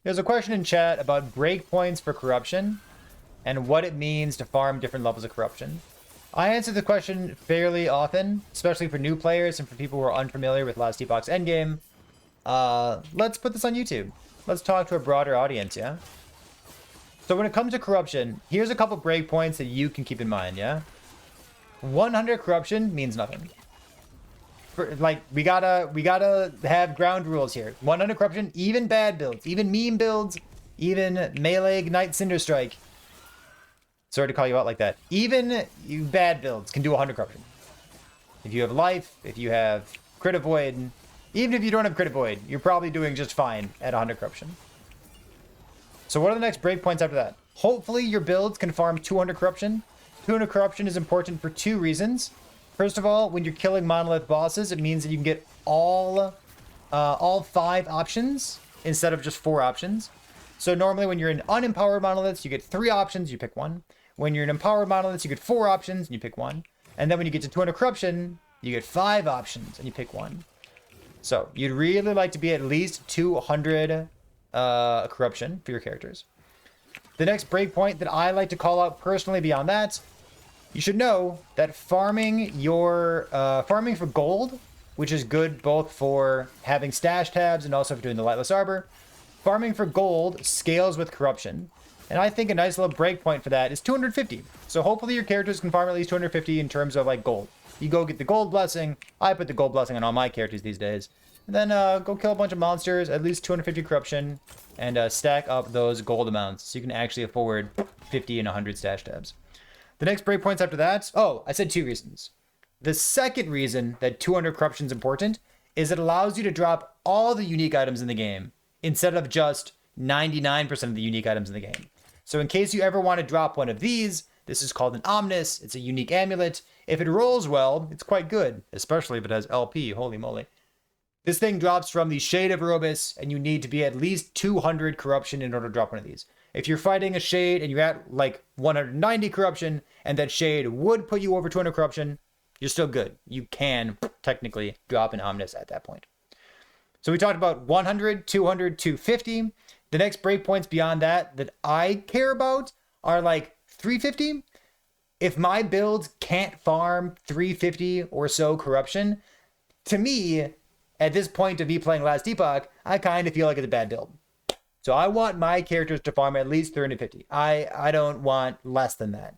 There's a question in chat about breakpoints for corruption and what it means to farm different levels of corruption. I answer the question fairly often, especially for new players and for people who are unfamiliar with Last Epoch's Endgame. Let's put this on YouTube. Let's talk to a broader audience, yeah? So when it comes to corruption, here's a couple breakpoints that you can keep in mind, yeah? 100 corruption means nothing. We gotta have ground rules here. 100 corruption, even bad builds, even meme builds, even melee ignite cinder strike. Sorry to call you out like that. Even you bad builds can do 100 corruption. If you have life, if you have crit avoid, even if you don't have crit avoid, you're probably doing just fine at 100 corruption. So what are the next breakpoints after that? Hopefully your builds can farm 200 corruption. 200 corruption is important for two reasons. First of all, when you're killing monolith bosses, it means that you can get all 5 options instead of just 4 options. So normally when you're in unempowered monoliths, you get 3 options, you pick one. When you're in empowered monoliths, you get 4 options and you pick one. And then when you get to 200 corruption, you get 5 options and you pick one. So you'd really like to be at least 200 corruption for your characters. The next breakpoint that I like to call out personally beyond that, you should know that farming for gold, which is good both for having stash tabs and also for doing the lightless arbor, farming for gold scales with corruption. And I think a nice little breakpoint for that is 250. So hopefully your characters can farm at least 250 in terms of like gold. You go get the gold blessing. I put the gold blessing on all my characters these days. And then go kill a bunch of monsters, at least 250 corruption, and stack up those gold amounts so you can actually afford 50 and 100 stash tabs. The next breakpoints after that, I said 2 reasons. The second reason that 200 corruption is important is it allows you to drop all the unique items in the game instead of just 99% of the unique items in the game. So in case you ever want to drop one of these, this is called an Omnis. It's a unique amulet. If it rolls well, it's quite good, especially if it has LP. Holy moly. This thing drops from the Shade of Erebus, and you need to be at least 200 corruption in order to drop one of these. If you're fighting a Shade and you're at like 190 corruption, and that Shade would put you over 200 corruption, you're still good. You can technically drop an Omnis at that point. So we talked about 100, 200, 250. The next breakpoints beyond that I care about are like 350. If my build can't farm 350 or so corruption, to me, at this point of me playing Last Epoch, I kind of feel like it's a bad build. So I want my characters to farm at least 350. I don't want less than that.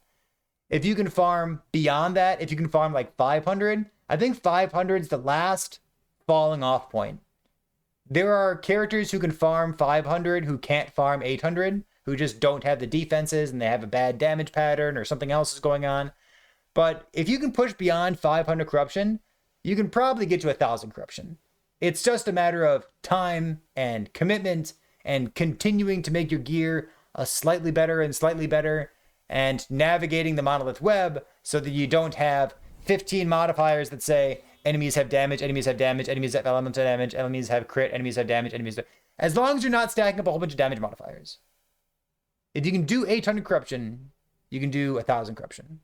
If you can farm beyond that, if you can farm like 500, I think 500 is the last falling off point. There are characters who can farm 500 who can't farm 800, who just don't have the defenses and they have a bad damage pattern or something else is going on. But if you can push beyond 500 corruption, you can probably get to 1,000 corruption. It's just a matter of time and commitment and continuing to make your gear a slightly better and navigating the monolith web so that you don't have 15 modifiers that say enemies have damage, enemies have damage, enemies have elemental damage, enemies have crit, enemies have damage, as long as you're not stacking up a whole bunch of damage modifiers. If you can do 800 corruption, you can do 1,000 corruption.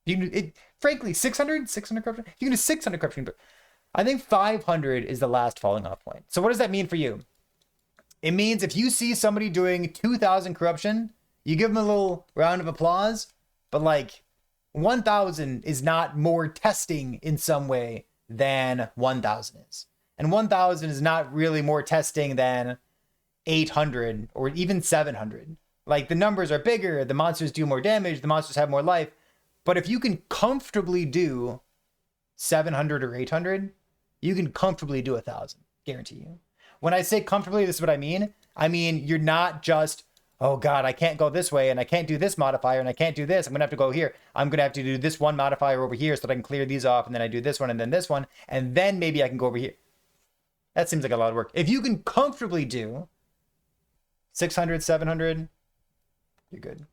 You can do, frankly, 600 corruption? You can do 600 corruption, but I think 500 is the last falling off point. So what does that mean for you? It means if you see somebody doing 2,000 corruption, you give them a little round of applause, but like 1,000 is not more testing in some way than 1,000 is. And 1,000 is not really more testing than 800 or even 700. Like the numbers are bigger, the monsters do more damage, the monsters have more life. But if you can comfortably do 700 or 800, you can comfortably do 1,000, guarantee you. When I say comfortably, this is what I mean. I mean, you're not just, oh God, I can't go this way and I can't do this modifier and I can't do this. I'm gonna have to go here. I'm gonna have to do this one modifier over here so that I can clear these off, and then I do this one and then this one, and then maybe I can go over here. That seems like a lot of work. If you can comfortably do 600, 700, you're good.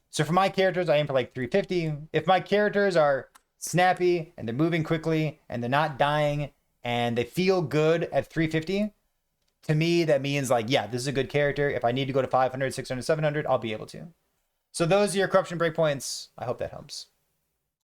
So for my characters, I aim for like 350. If my characters are snappy and they're moving quickly and they're not dying and they feel good at 350, to me, that means like, yeah, this is a good character. If I need to go to 500, 600, 700, I'll be able to. So those are your corruption breakpoints. I hope that helps.